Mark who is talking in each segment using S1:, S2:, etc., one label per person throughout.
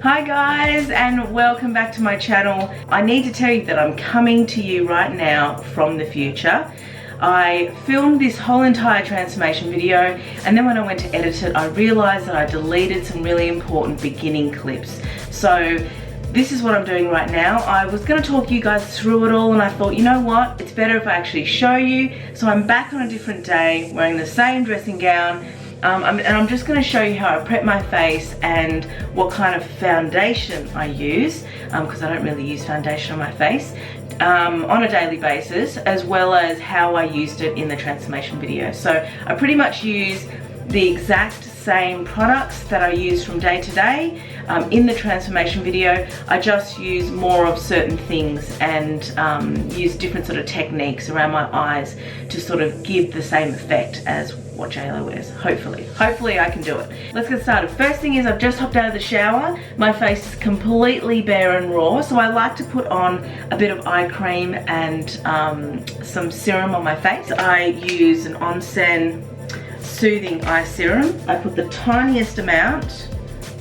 S1: Hi guys, and welcome back to my channel. I need to tell you that I'm coming to you right now from the future. I filmed this whole entire transformation video, and then when I went to edit it, I realized that I deleted some really important beginning clips. So this is what I'm doing right now. I was going to talk you guys through it all, and I thought, you know what, it's better if I actually show you. So I'm back on a different day wearing the same dressing gown. And I'm just going to show you how I prep my face and what kind of foundation I use, because I don't really use foundation on my face on a daily basis, as well as how I used it in the transformation video. So I pretty much use the exact same products that I use from day to day in the transformation video. I just use more of certain things and use different sort of techniques around my eyes to sort of give the same effect as what JLo wears. Hopefully I can do it. Let's get started. First thing is, I've just hopped out of the shower. My face is completely bare and raw, so I like to put on a bit of eye cream and some serum on my face. I use an Onsen Soothing Eye Serum. I put the tiniest amount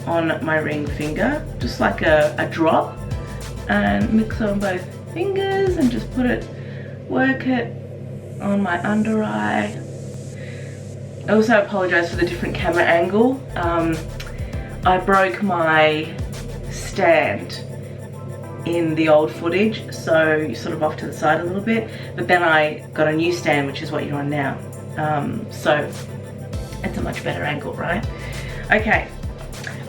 S1: on my ring finger, just like a drop, and mix on both fingers and just work it on my under eye. I also apologize for the different camera angle. I broke my stand in the old footage, so you're sort of off to the side a little bit, but then I got a new stand, which is what you're on now. So it's a much better angle, right? Okay,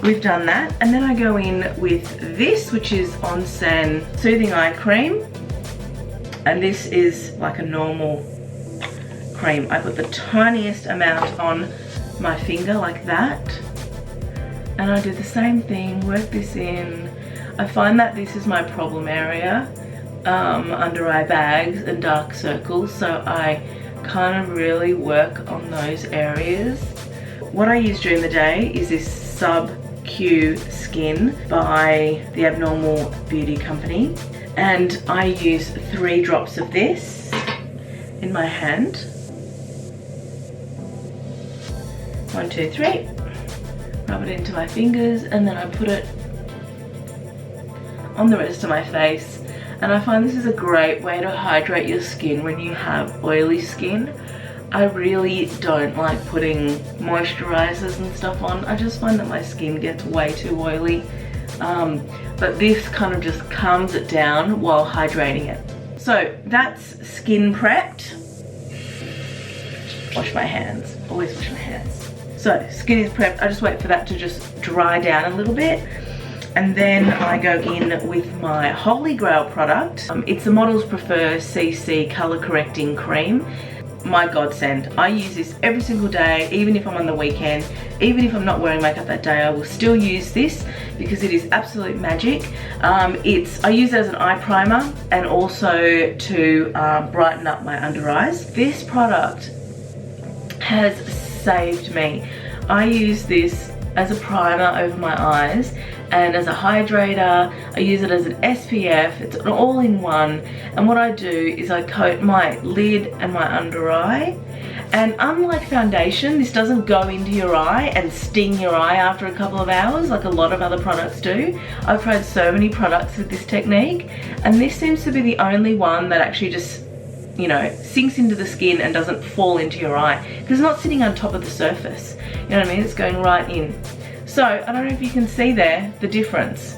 S1: we've done that, and then I go in with this, which is Onsen Soothing Eye Cream, and this is like a normal cream. I put the tiniest amount on my finger like that, and I do the same thing, work this in. I find that this is my problem area, under eye bags and dark circles, so I kind of really work on those areas. What I use during the day is this Sub Q Skin by the Abnormal Beauty Company, and I use 3 drops of this in my hand. 1, 2, 3. Rub it into my fingers, and then I put it on the rest of my face. And I find this is a great way to hydrate your skin when you have oily skin. I really don't like putting moisturizers and stuff on. I just find that my skin gets way too oily. But this kind of just calms it down while hydrating it. So that's skin prepped. Wash my hands. Always wash my hands. So skin is prepped. I just wait for that to just dry down a little bit. And then I go in with my Holy Grail product. It's the Models Prefer CC Color Correcting Cream. My godsend. I use this every single day, even if I'm on the weekend. Even if I'm not wearing makeup that day, I will still use this because it is absolute magic. I use it as an eye primer and also to brighten up my under eyes. This product has saved me. I use this as a primer over my eyes and as a hydrator. I use it as an SPF. It's an all-in-one, and what I do is I coat my lid and my under eye, and unlike foundation, this doesn't go into your eye and sting your eye after a couple of hours like a lot of other products do. I've tried so many products with this technique, and this seems to be the only one that actually just, you know, sinks into the skin and doesn't fall into your eye, because it's not sitting on top of the surface. You know what I mean? It's going right in. So I don't know if you can see there the difference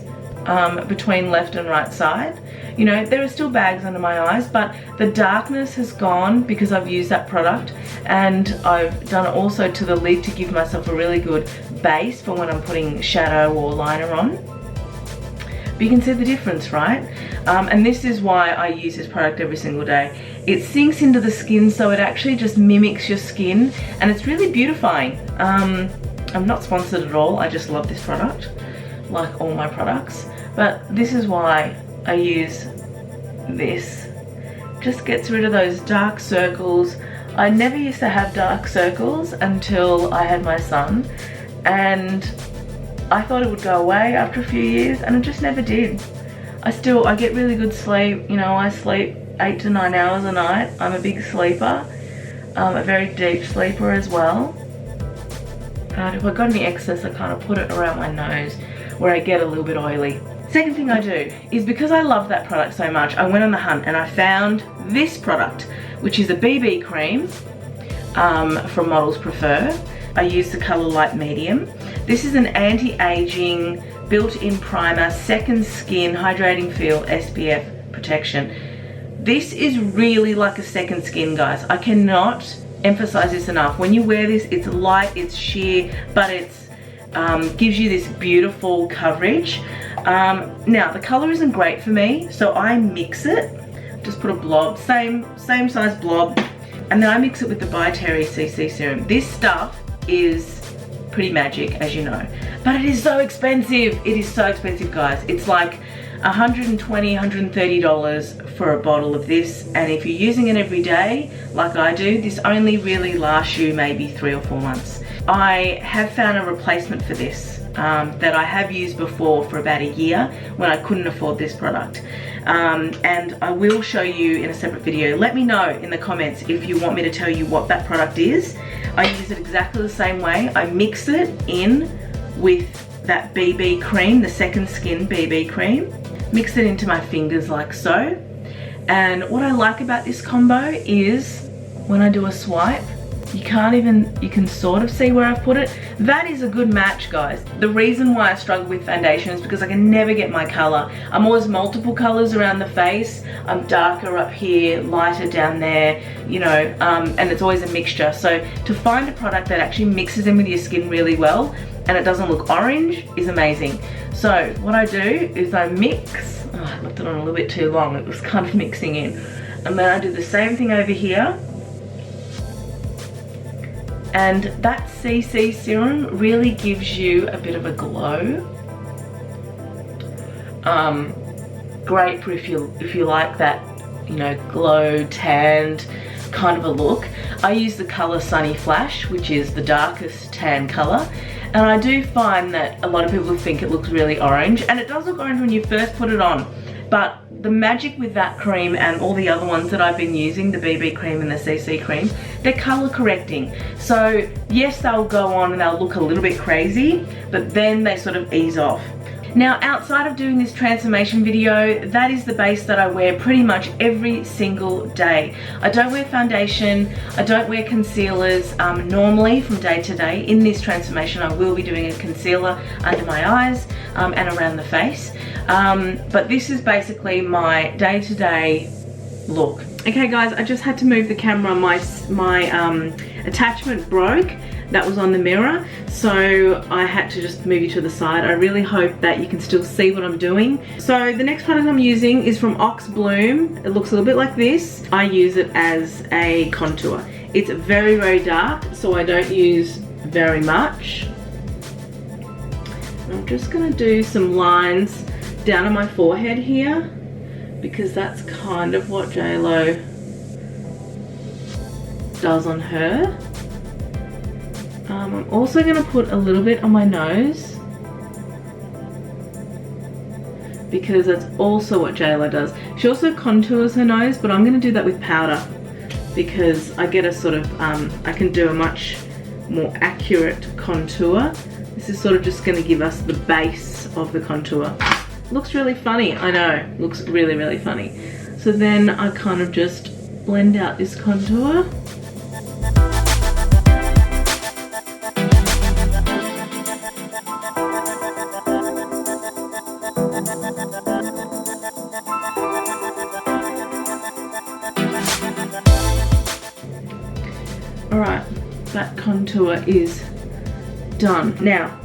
S1: between left and right side. You know, there are still bags under my eyes, but the darkness has gone because I've used that product, and I've done it also to the lid to give myself a really good base for when I'm putting shadow or liner on. But you can see the difference, right? And this is why I use this product every single day. It sinks into the skin, so it actually just mimics your skin, and it's really beautifying. I'm not sponsored at all, I just love this product, like all my products. But this is why I use this. Just gets rid of those dark circles. I never used to have dark circles until I had my son, and I thought it would go away after a few years, and it just never did. I get really good sleep. You know, I sleep 8 to 9 hours a night. I'm a big sleeper, a very deep sleeper as well. If I got any excess, I kind of put it around my nose where I get a little bit oily. Second thing I do is, because I love that product so much, I went on the hunt and I found this product, which is a BB cream from Models Prefer. I use the color light medium. This is an anti-aging built-in primer, second skin, hydrating feel, SPF protection. This is really like a second skin, guys. I cannot emphasize this enough. When you wear this, it's light, it's sheer, but it's gives you this beautiful coverage. Now the color isn't great for me, so I mix it. Just put a blob, same size blob, and then I mix it with the By Terry CC serum. This stuff is pretty magic, as you know, but it is so expensive. It is so expensive, guys. It's like $120, $130 for a bottle of this, and if you're using it every day like I do, this only really lasts you maybe 3 or 4 months. I have found a replacement for this that I have used before for about a year when I couldn't afford this product, and I will show you in a separate video. Let me know in the comments if you want me to tell you what that product is. I use it exactly the same way. I mix it in with that BB cream, the second skin BB cream, mix it into my fingers like so, and what I like about this combo is when I do a swipe, you can sort of see where I've put it. That is a good match, guys. The reason why I struggle with foundation is because I can never get my color. I'm always multiple colors around the face. I'm darker up here, lighter down there, you know, and it's always a mixture. So to find a product that actually mixes in with your skin really well and it doesn't look orange is amazing. So what I do is I mix. Oh, I left it on a little bit too long. It was kind of mixing in. And then I do the same thing over here. And that CC serum really gives you a bit of a glow. Great for if you like that, you know, glow, tanned kind of a look. I use the color Sunny Flash, which is the darkest tan color. And I do find that a lot of people think it looks really orange, and it does look orange when you first put it on. But the magic with that cream and all the other ones that I've been using, the BB cream and the CC cream, they're color correcting. So yes, they'll go on and they'll look a little bit crazy, but then they sort of ease off. Now, outside of doing this transformation video, that is the base that I wear pretty much every single day. I don't wear foundation, I don't wear concealers normally from day to day. In this transformation, I will be doing a concealer under my eyes and around the face. But this is basically my day-to-day look. Okay guys, I just had to move the camera. My attachment broke that was on the mirror, so I had to just move you to the side. I really hope that you can still see what I'm doing. So the next product I'm using is from Ox Bloom. It looks a little bit like this. I use it as a contour. It's very, very dark, so I don't use very much. I'm just gonna do some lines down on my forehead here, because that's kind of what JLo does on her. I'm also going to put a little bit on my nose, because that's also what JLo does. She also contours her nose, but I'm going to do that with powder, because I get a sort of, I can do a much more accurate contour. This is sort of just going to give us the base of the contour. Looks really funny, I know, looks really, really funny. So then I kind of just blend out this contour. Alright, that contour is done. Now,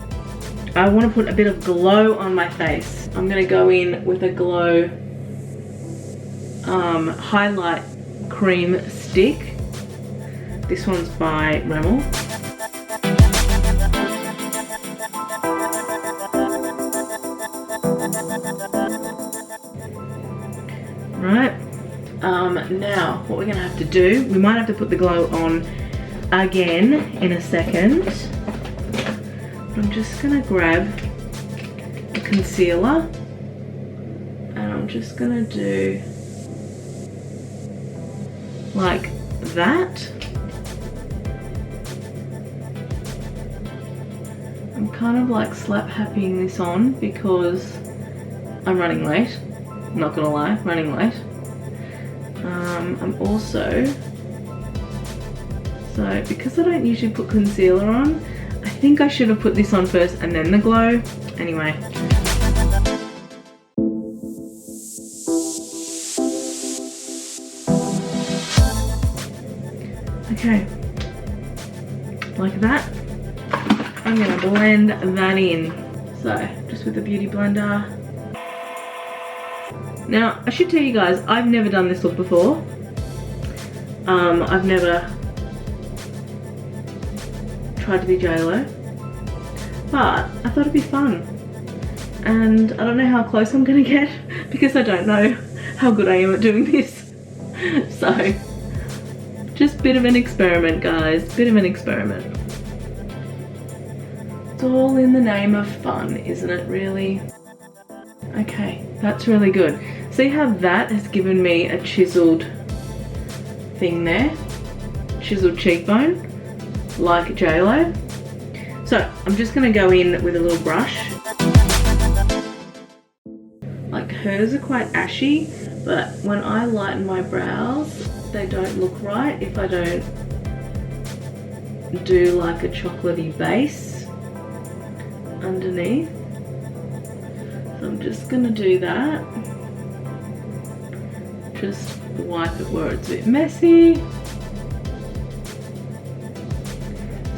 S1: I want to put a bit of glow on my face. I'm going to go in with a glow highlight cream stick. This one's by Loreal. Right, now what we're going to have to do, we might have to put the glow on again in a second. I'm just going to grab a concealer and I'm just going to do like that. I'm kind of like slap happying this on because I'm running late. Not gonna lie, running late. I'm also, so because I don't usually put concealer on, I think I should have put this on first and then the glow. Anyway. Okay, like that. I'm gonna blend that in. So, just with the beauty blender. Now, I should tell you guys, I've never done this look before. I've never tried to be JLo, but I thought it'd be fun. And I don't know how close I'm gonna get because I don't know how good I am at doing this. So, just a bit of an experiment, guys, bit of an experiment. It's all in the name of fun, isn't it, really? Okay, that's really good. See how that has given me a chiseled thing there? Chiseled cheekbone, like JLo. So, I'm just gonna go in with a little brush. Like hers are quite ashy, but when I lighten my brows, they don't look right if I don't do like a chocolatey base underneath. So I'm just gonna do that. Just wipe it where it's a bit messy.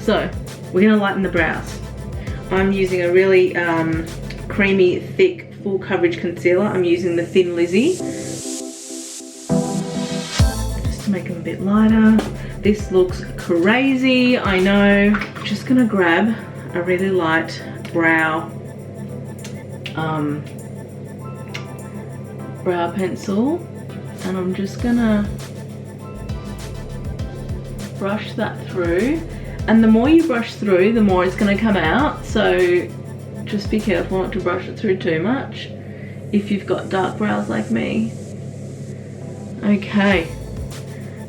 S1: So we're gonna lighten the brows. I'm using a really creamy, thick, full coverage concealer. I'm using the Thin Lizzy. Just to make them a bit lighter. This looks crazy, I know. Just gonna grab a really light brow pencil, and I'm just gonna brush that through. And the more you brush through, the more it's gonna come out. So just be careful not to brush it through too much if you've got dark brows like me. Okay,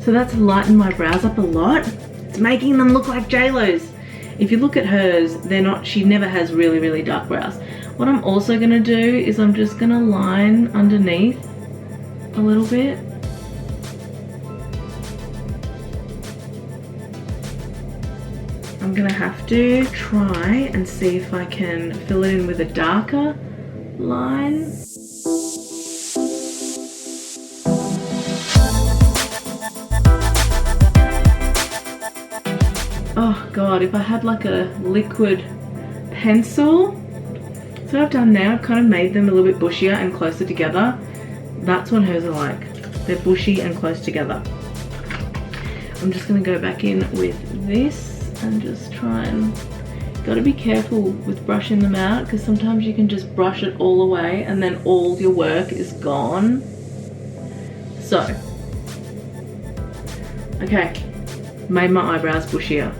S1: so that's lightened my brows up a lot. It's making them look like JLo's. If you look at hers, they're not, she never has really, really dark brows. What I'm also gonna do is I'm just gonna line underneath a little bit. I'm gonna have to try and see if I can fill it in with a darker line. Oh God, if I had like a liquid pencil. So what I've done now, I've kind of made them a little bit bushier and closer together. That's what hers are like. They're bushy and close together. I'm just gonna go back in with this and just try and, gotta be careful with brushing them out because sometimes you can just brush it all away and then all your work is gone. So, okay, made my eyebrows bushier.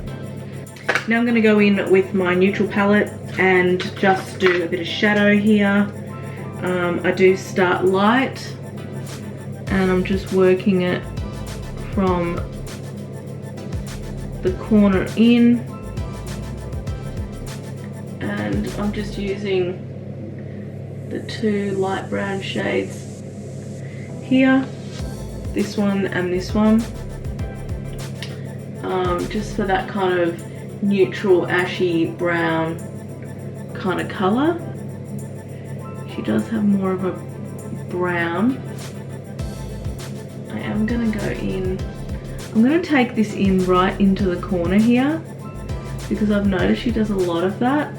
S1: Now I'm gonna go in with my neutral palette and just do a bit of shadow here. I do start light and I'm just working it from the corner in, and I'm just using the two light brown shades here, this one and this one, just for that kind of neutral ashy brown kind of color. She does have more of a brown. I am gonna go in, I'm gonna take this in right into the corner here because I've noticed she does a lot of that.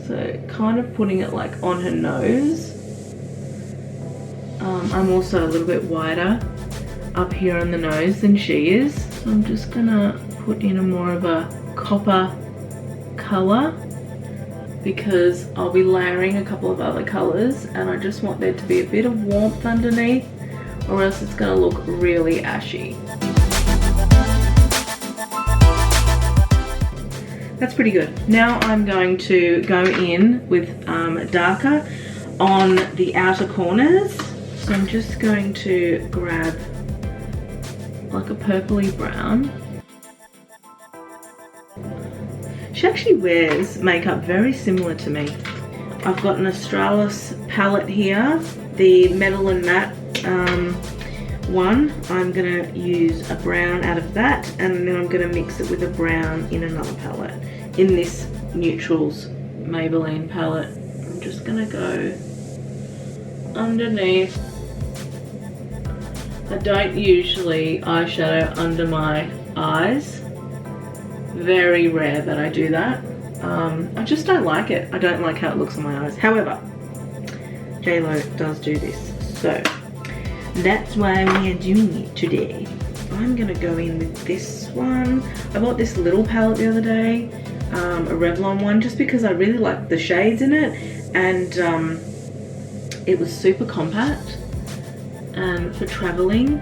S1: So kind of putting it like on her nose. I'm also a little bit wider up here on the nose than she is. So I'm just gonna put in a more of a copper color because I'll be layering a couple of other colors and I just want there to be a bit of warmth underneath, or else it's gonna look really ashy. That's pretty good. Now I'm going to go in with darker on the outer corners. So I'm just going to grab like a purpley brown. She actually wears makeup very similar to me. I've got an Australis palette here, the Metal and Matte one. I'm gonna use a brown out of that, and then I'm gonna mix it with a brown in another palette. In this Neutrals Maybelline palette, I'm just gonna go underneath. I don't usually eyeshadow under my eyes. Very rare that I do that. I just don't like it. I don't like how it looks on my eyes. However, JLo does do this, so that's why we are doing it today. I'm gonna go in with this one. I bought this little palette the other day, a Revlon one, just because I really like the shades in it, and it was super compact. And for traveling,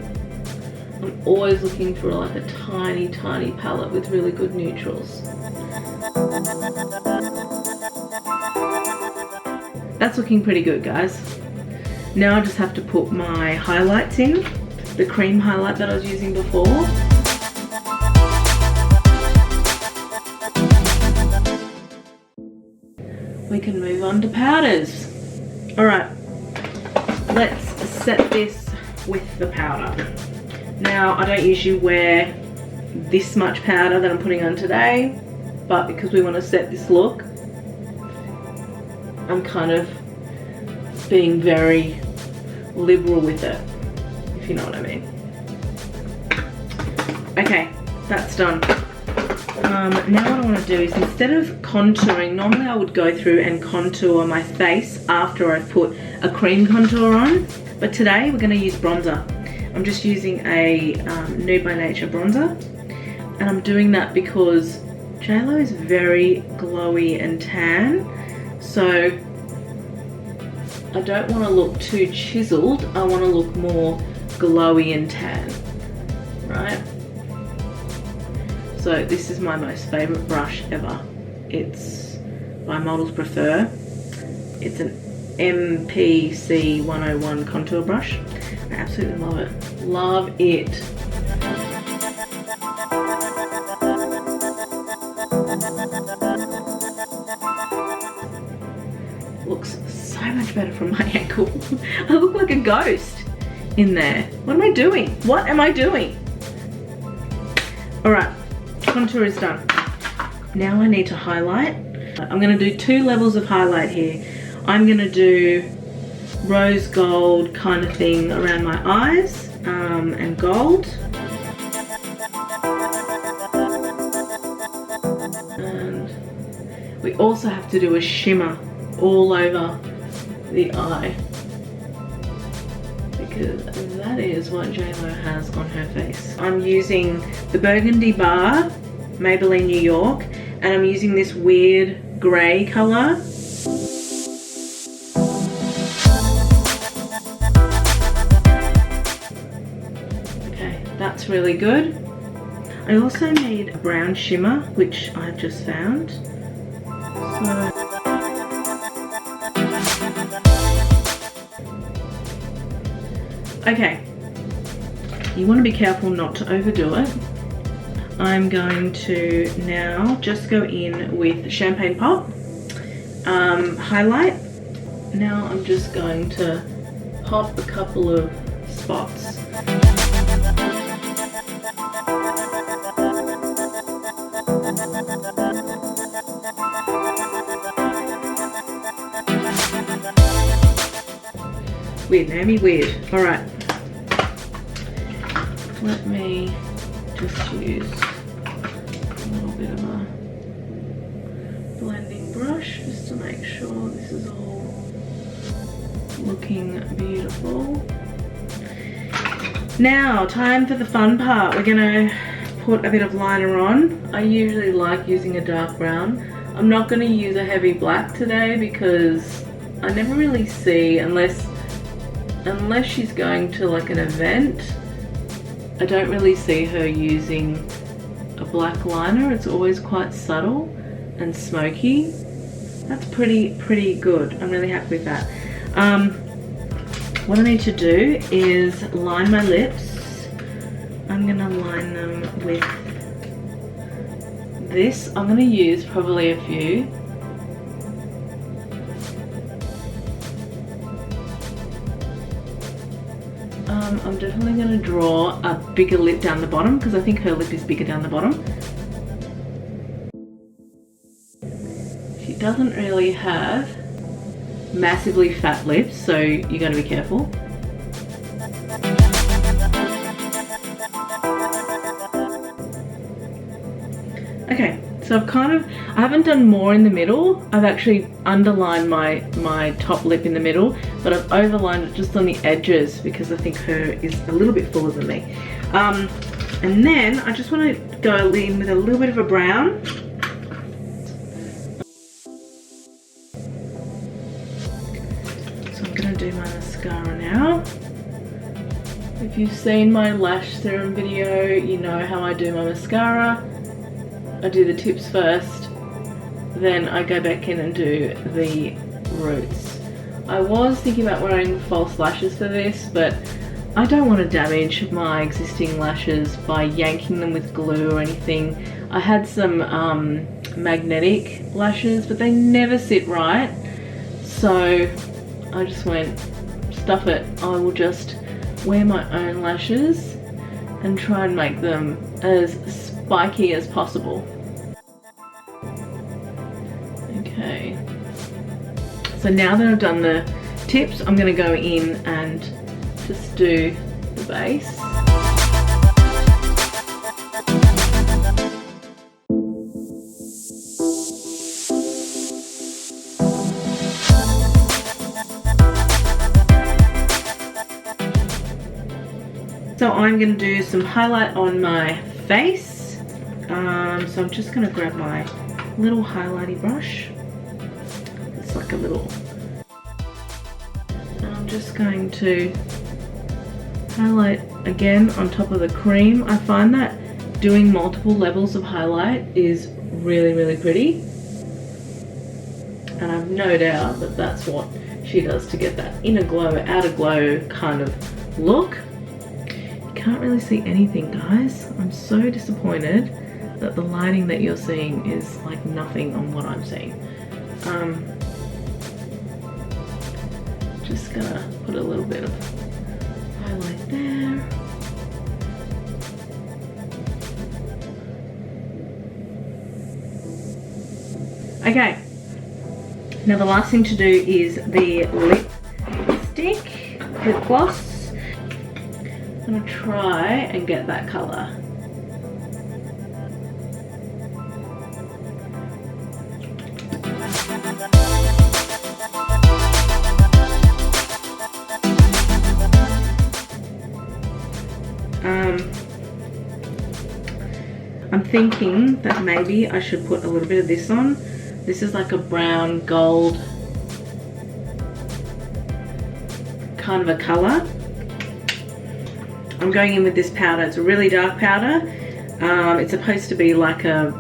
S1: I'm always looking for like a tiny palette with really good neutrals. That's looking pretty good, guys. Now I just have to put my highlights in, the cream highlight that I was using before. We can move on to powders. All right, let's set this with the powder. Now, I don't usually wear this much powder that I'm putting on today, but because we want to set this look, I'm kind of being very liberal with it, if you know what I mean. Okay, that's done. Now what I want to do is, instead of contouring, normally I would go through and contour my face after I've put a cream contour on, but today we're going to use bronzer. I'm just using a Nude by Nature bronzer, and I'm doing that because JLo is very glowy and tan, so I don't want to look too chiseled. I want to look more glowy and tan, right? So this is my most favorite brush ever. It's by Models Prefer. It's an MPC 101 contour brush. I absolutely love it. Love it. Looks so much better from my angle. I look like a ghost in there. What am I doing? What am I doing? All right, contour is done. Now I need to highlight. I'm gonna do 2 levels of highlight here. I'm gonna do rose gold kind of thing around my eyes, and gold. And we also have to do a shimmer all over the eye, because that is what JLo has on her face. I'm using the Burgundy Bar, Maybelline New York, and I'm using this weird grey colour. That's really good. I also need a brown shimmer, which I've just found. Okay, you want to be careful not to overdo it. I'm going to now just go in with Champagne Pop highlight. Now I'm just going to pop a couple of spots. Weird, Naomi, weird. All right. Let me just use a little bit of a blending brush just to make sure this is all looking beautiful. Now, time for the fun part. We're gonna put a bit of liner on. I usually like using a dark brown. I'm not gonna use a heavy black today because I never really see, unless she's going to like an event, I don't really see her using a black liner. It's always quite subtle and smoky. That's pretty good. I'm really happy with that. What I need to do is line my lips. I'm gonna line them with this, I'm going to use probably a few. I'm definitely going to draw a bigger lip down the bottom because I think her lip is bigger down the bottom. She doesn't really have massively fat lips, so you got to be careful. Okay, so I haven't done more in the middle. I've actually underlined my top lip in the middle, but I've overlined it just on the edges because I think her is a little bit fuller than me. And then I just want to go in with a little bit of a brown. So I'm going to do my mascara now. If you've seen my lash serum video, you know how I do my mascara. I do the tips first, then I go back in and do the roots. I was thinking about wearing false lashes for this, but I don't want to damage my existing lashes by yanking them with glue or anything. I had some magnetic lashes, but they never sit right. So I just went, stuff it. I will just wear my own lashes and try and make them as spiky as possible. Okay, so now that I've done the tips, I'm going to go in and just do the base. So I'm going to do some highlight on my face. So I'm just going to grab my little highlighty brush. It's like a little... And I'm just going to highlight again on top of the cream. I find that doing multiple levels of highlight is really, really pretty. And I've no doubt that that's what she does to get that inner glow, outer glow kind of look. Can't really see anything, guys. I'm so disappointed that the lighting that you're seeing is like nothing on what I'm seeing. Just gonna put a little bit of highlight there. Okay, now the last thing to do is the lipstick, lip gloss. I'm gonna try and get that color. I'm thinking that maybe I should put a little bit of this on. This is like a brown gold kind of a color. I'm going in with this powder. It's a really dark powder. It's supposed to be like a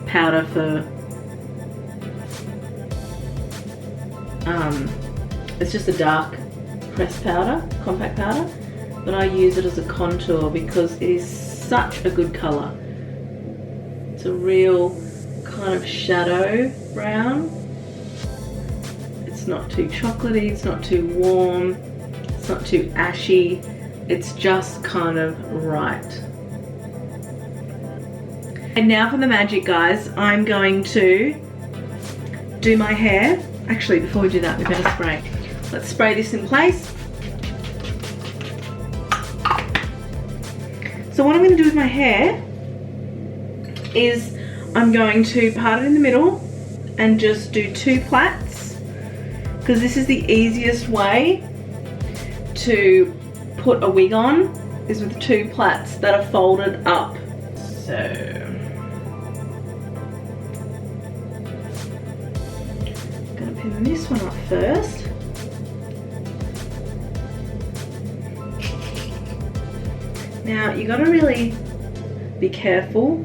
S1: powder for, it's just a dark pressed powder, compact powder, but I use it as a contour because it is such a good color. It's a real kind of shadow brown. It's not too chocolatey, it's not too warm, it's not too ashy. It's just kind of right. And now for the magic, guys. I'm going to do my hair. Actually, before we do that, we better spray. Let's spray this in place. So what I'm going to do with my hair is I'm going to part it in the middle and just do 2 plaits, because this is the easiest way to put a wig on, is with 2 plaits that are folded up. So I'm going to pin this one up first. Now you got to really be careful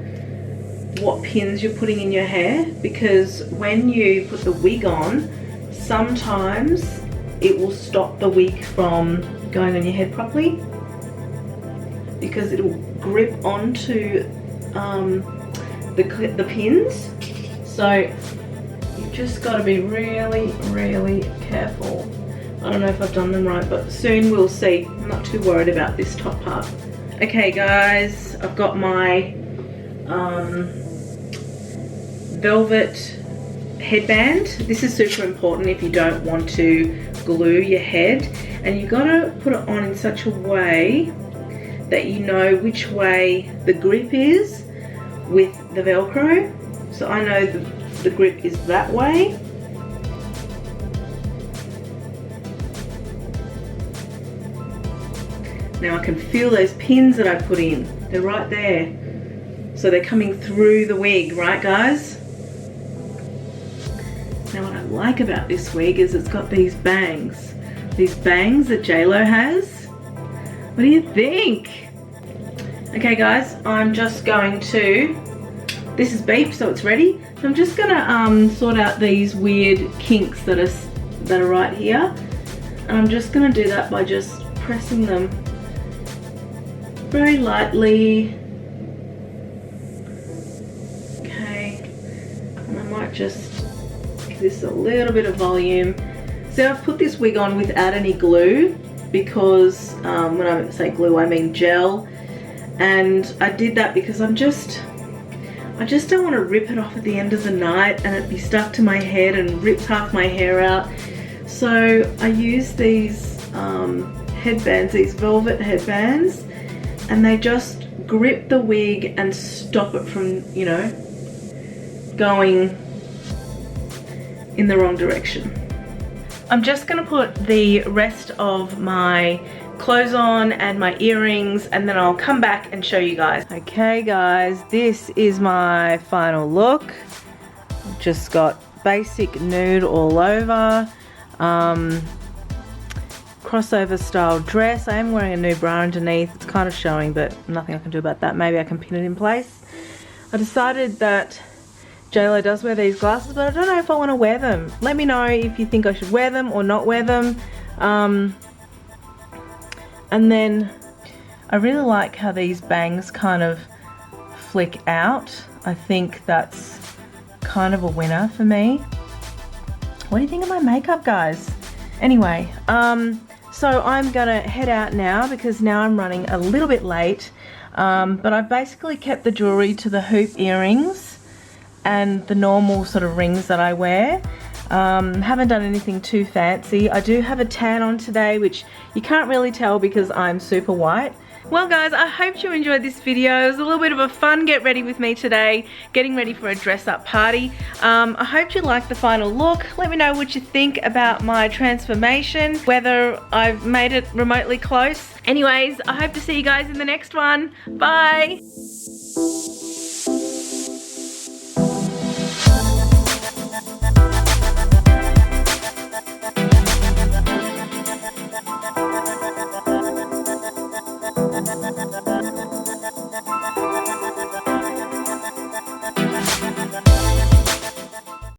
S1: what pins you're putting in your hair, because when you put the wig on, sometimes it will stop the wig from going on your head properly, because it will grip onto the pins. So you've just got to be really, really careful. I don't know if I've done them right, but soon we'll see. I'm not too worried about this top part. Okay guys, I've got my velvet headband. This is super important if you don't want to glue your head, and you've got to put it on in such a way that you know which way the grip is with the Velcro. So I know the grip is that way. Now I can feel those pins that I put in. They're right there. So they're coming through the wig, right guys? Now what I like about this wig is it's got these bangs. These bangs that JLo has. What do you think? Okay guys, I'm just going to, this is beeped so it's ready. So I'm just gonna sort out these weird kinks that are right here. And I'm just gonna do that by just pressing them very lightly. Okay, and I might just give this a little bit of volume. So I've put this wig on without any glue because when I say glue I mean gel, and I did that because I just don't want to rip it off at the end of the night and it be stuck to my head and ripped half my hair out. So I use these headbands, these velvet headbands, and they just grip the wig and stop it from, you know, going in the wrong direction. I'm just gonna put the rest of my clothes on and my earrings, and then I'll come back and show you guys. Okay guys, this is my final look. Just got basic nude all over. Crossover style dress. I am wearing a new bra underneath. It's kind of showing, but nothing I can do about that. Maybe I can pin it in place. I decided that JLo does wear these glasses, but I don't know if I want to wear them. Let me know if you think I should wear them or not wear them. And then I really like how these bangs kind of flick out. I think that's kind of a winner for me. What do you think of my makeup, guys? Anyway, so I'm gonna head out now because now I'm running a little bit late. But I've basically kept the jewelry to the hoop earrings and the normal sort of rings that I wear. Haven't done anything too fancy. I do have a tan on today, which you can't really tell because I'm super white. Well guys, I hope you enjoyed this video. It was a little bit of a fun get ready with me today, getting ready for a dress up party. I hope you liked the final look. Let me know what you think about my transformation, whether I've made it remotely close. Anyways, I hope to see you guys in the next one. Bye!